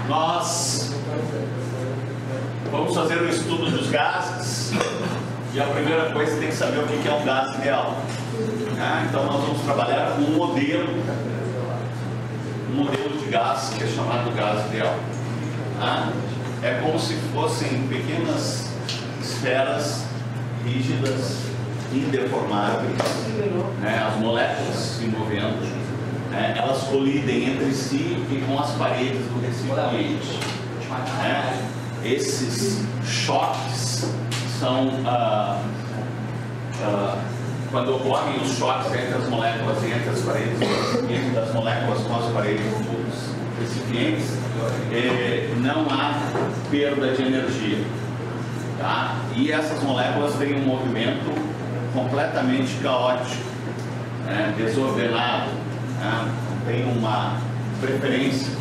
Nós vamos fazer o estudo dos gases e a primeira coisa tem que saber o que é um gás ideal. Então nós vamos trabalhar com um modelo de gás que é chamado gás ideal. É como se fossem pequenas esferas rígidas, indeformáveis, as moléculas se movendo, elas colidem entre si e com as paredes do recipiente. Esses choques são quando ocorrem os choques entre as moléculas e entre as paredes do recipiente, das moléculas com as paredes dos recipientes, não há perda de energia. E essas moléculas têm um movimento completamente caótico, desordenado, não tem uma preferência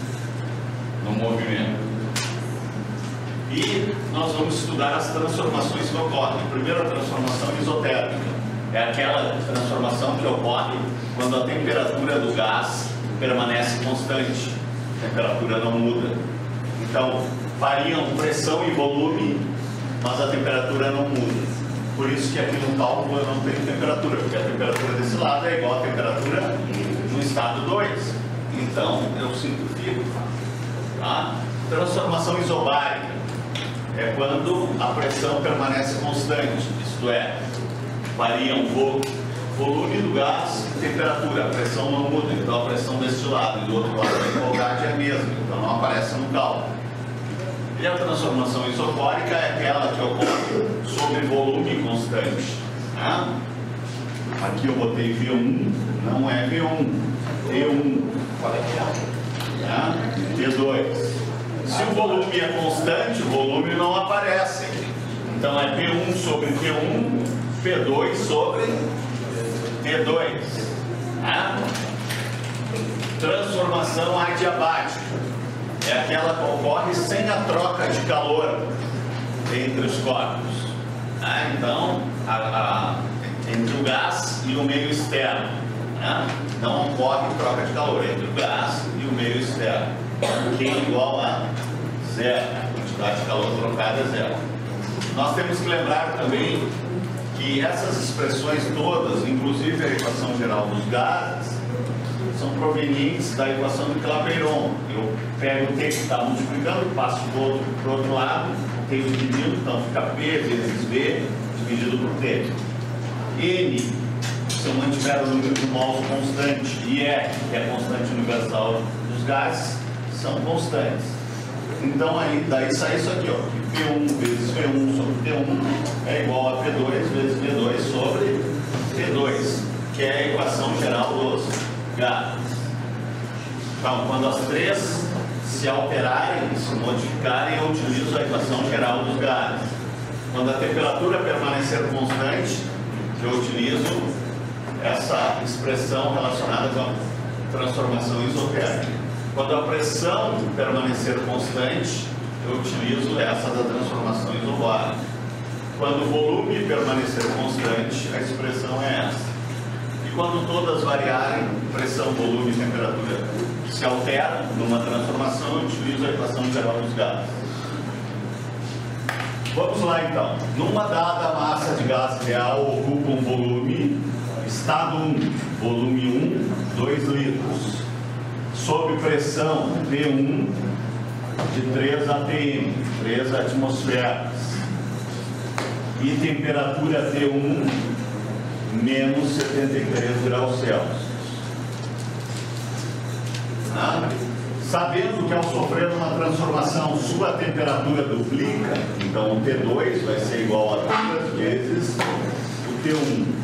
no movimento. E nós vamos estudar as transformações que ocorrem. A primeira transformação isotérmica é aquela transformação que ocorre quando a temperatura do gás permanece constante, a temperatura não muda. Então, variam pressão e volume, mas a temperatura não muda. Por isso que aqui no cálculo eu não tenho temperatura, porque a temperatura desse lado é igual à temperatura no estado 2. Então, eu simplifico. Transformação isobárica é quando a pressão permanece constante, isto é, variam o volume do gás e temperatura, a pressão não muda, então a pressão deste lado e do outro lado da igualdade é a mesma, então não aparece no cálculo. E a transformação isocórica é aquela que ocorre sobre volume constante. Aqui eu botei V1, não é V1, T1, T2. Se o volume é constante, o volume não aparece. Então é P1 sobre T1, P2 sobre T2. Transformação adiabática é aquela que ocorre sem a troca de calor entre os corpos. Então, entre o gás e o meio externo. Não ocorre troca de calor entre o gás e o meio externo. Que é igual a zero. A quantidade de calor trocada é zero. Nós temos que lembrar também que essas expressões todas, inclusive a equação geral dos gases, são provenientes da equação de Clapeyron. Eu pego o T que está multiplicando, passo para o outro lado, T dividido, então fica P vezes V dividido por T. N, se eu mantiver o número de mols constante, e E, que é a constante universal dos gases, são constantes. Então aí, daí sai isso aqui, P1 vezes P1 sobre T1 é igual a P2 vezes V2 sobre T2, que é a equação geral dos gases. Então, quando as três se alterarem, se modificarem, eu utilizo a equação geral dos gases. Quando a temperatura permanecer constante, eu utilizo essa expressão relacionada com a transformação isotérmica. Quando a pressão permanecer constante, eu utilizo essa da transformação isobárica. Quando o volume permanecer constante, a expressão é essa. E quando todas variarem, pressão, volume e temperatura se alteram numa transformação, eu utilizo a equação geral dos gases. Vamos lá então. Numa dada massa de gás real ocupa um volume, estado 1, volume 1, 2 litros. Sob pressão P1 de 3 atm, 3 atmosferas, e temperatura T1 menos 73 graus Celsius. Sabendo que ao sofrer uma transformação sua temperatura duplica, então o T2 vai ser igual a 3 vezes o T1.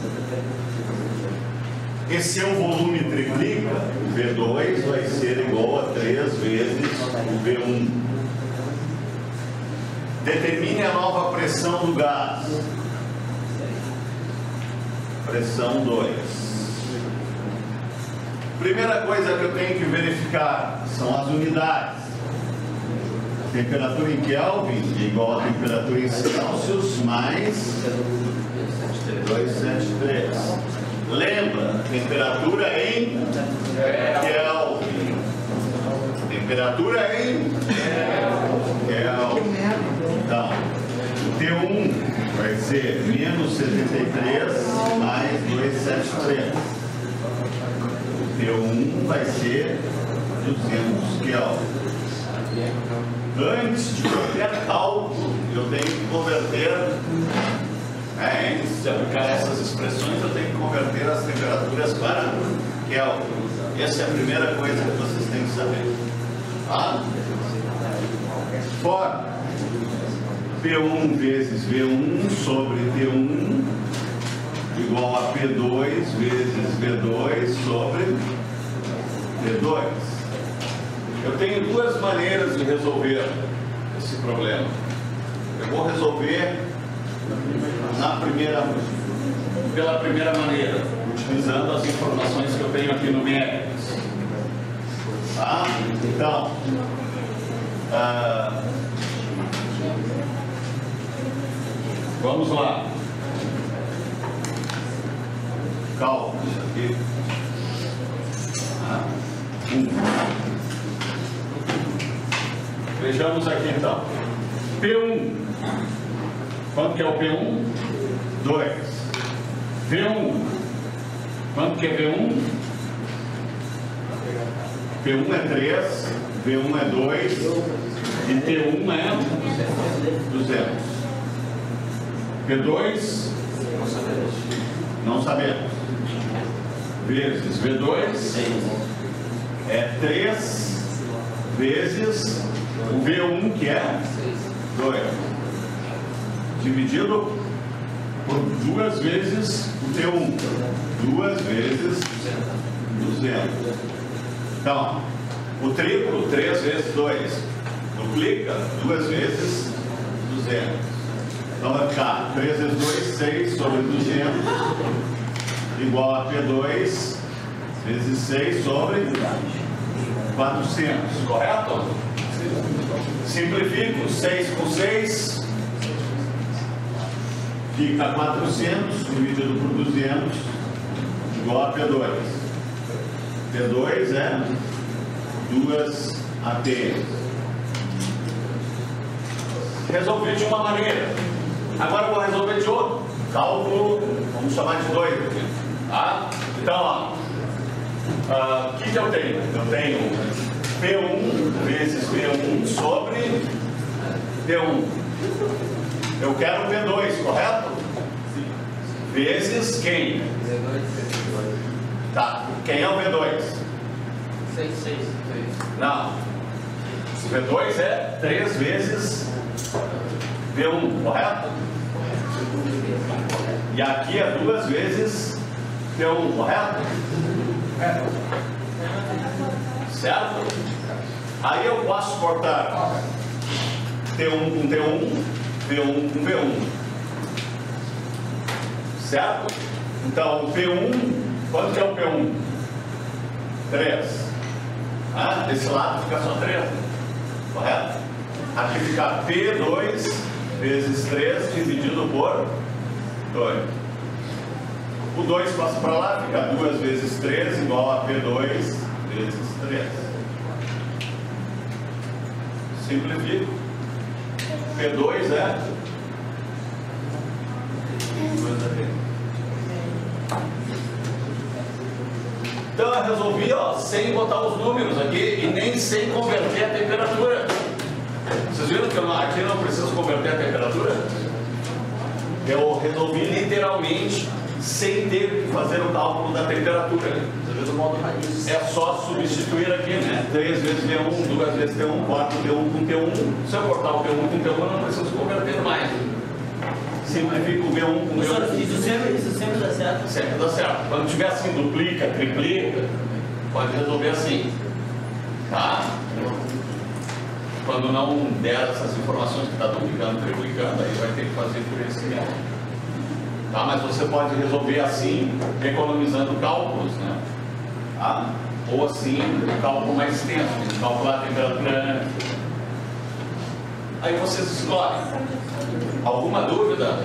E seu volume triplica, o V2 vai ser igual a 3 vezes o V1. Determine a nova pressão do gás. Pressão 2. Primeira coisa que eu tenho que verificar são as unidades. A temperatura em Kelvin é igual a temperatura em Celsius mais 273. Lembra, temperatura em Kelvin. Temperatura em Kelvin. Então, o T1 vai ser menos 73 mais 273. O T1 vai ser 200 Kelvin. Antes de qualquer cálculo, eu tenho que converter, antes de aplicar essas expressões, eu tenho que converter as temperaturas para Kelvin. Essa é a primeira coisa que vocês têm que saber. Tá? For P1 vezes V1 sobre T1 igual a P2 vezes V2 sobre T2. Eu tenho duas maneiras de resolver esse problema. Eu vou resolver pela primeira maneira, utilizando as informações que eu tenho aqui numéricas. Tá? Então, vamos lá. Cálculo aqui. 1. Vejamos aqui então. P1. Quanto que é o P1? 2. V1. Quanto que é V1? P1 é 3, V1 é 2 e T1 é 200. P2? Não sabemos. Vezes V2 é 3 vezes o V1, que é 2, dividido por 2 vezes o T1, 2 vezes 200. Então, o triplo, 3 vezes 2, duplica 2 vezes 200. Então vai ficar 3 vezes 2, 6 sobre 200, igual a P2 vezes 6 sobre 400, correto? Simplifico, 6 com 6, fica 400 dividido por 200, igual a P2. P2 é 2 ATM. Resolvi de uma maneira. Agora eu vou resolver de outra. Cálculo, vamos chamar de 2 aqui. Tá? Então, ó, o que eu tenho? Eu tenho P1 vezes P1 sobre P1. Eu quero P2, correto? Vezes quem? Tá, quem é o V2? 6. Não. O V2 é 3 vezes V1, correto? E aqui é 2 vezes P1, correto? Certo? Aí eu posso cortar T1 com T1, V1 com V1. Certo? Então, o P1, quanto que é o P1? 3. Desse lado fica só 3, correto? Aqui fica P2 vezes 3 dividido por 2. O 2 passa para lá, fica 2 vezes 3 igual a P2 vezes 3. Simplifico. P2 é 2 AT. Então eu resolvi, ó, sem botar os números aqui e nem sem converter a temperatura. Vocês viram que aqui não preciso converter a temperatura? Eu resolvi literalmente sem ter que fazer o cálculo da temperatura. Você viu do modo raiz. É só substituir aqui, né? 3 vezes V1, 2 vezes T1, 4 T1 com T1. Se eu cortar o T1 com T1, eu não preciso converter mais. Simplifico o V1 com V1. Isso sempre dá certo? Sempre dá certo. Quando tiver assim, duplica, triplica, pode resolver assim. Tá? Quando não der essas informações que está duplicando, triplicando, aí vai ter que fazer por esse método. Tá? Mas você pode resolver assim, economizando cálculos, né? Tá? Ou assim, um cálculo mais extenso, calcular a temperatura. Aí vocês escolhem. Alguma dúvida?